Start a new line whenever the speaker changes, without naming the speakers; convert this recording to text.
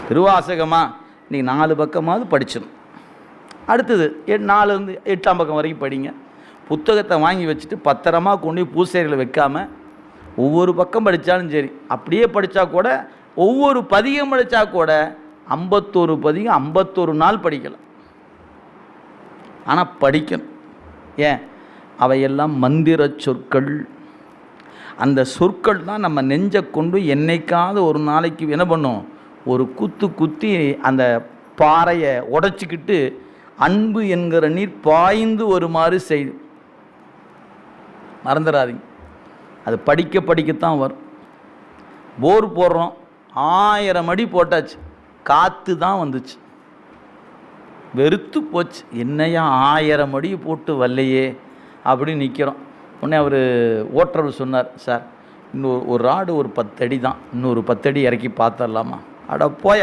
திருவாசகமாக இன்றைக்கி 4 பக்கமாவது படிச்சிடும். அடுத்தது 4லேருந்து 8ஆம் பக்கம் வரைக்கும் படிங்க. புத்தகத்தை வாங்கி வச்சுட்டு பத்திரமா கொண்டு போய் பூசைகளை வைக்காமல் ஒவ்வொரு பக்கம் படித்தாலும் சரி, அப்படியே படித்தா கூட ஒவ்வொரு பதிகம் படித்தா கூட 51 பதிகம் 51 நாள் படிக்கலாம். ஆனால் படிக்கணும். ஏன்? அவையெல்லாம் மந்திர சொற்கள். அந்த சொற்கள் தான் நம்ம நெஞ்சை கொண்டு என்னைக்காவது ஒரு நாளைக்கு என்ன பண்ணும், ஒரு குத்தி அந்த பாறையை உடைச்சிக்கிட்டு அன்பு என்கிற நீர் பாய்ந்து வருமாறு செய்து. மறந்துடாதீங்க, அது படிக்கத்தான் வரும். போர் போடுறோம், 1000 அடி போட்டாச்சு, காற்று தான் வந்துச்சு, வெறுத்து போச்சு. என்னையா 1000 அடி போட்டு வரலையே அப்படின்னு நிற்கிறோம். உடனே அவர் ஓட்டுறவர் சொன்னார், சார் இன்னொரு ஒரு ராடு ஒரு 10 அடி தான், இன்னொரு 10 அடி இறக்கி பார்த்துடலாமா? அட போய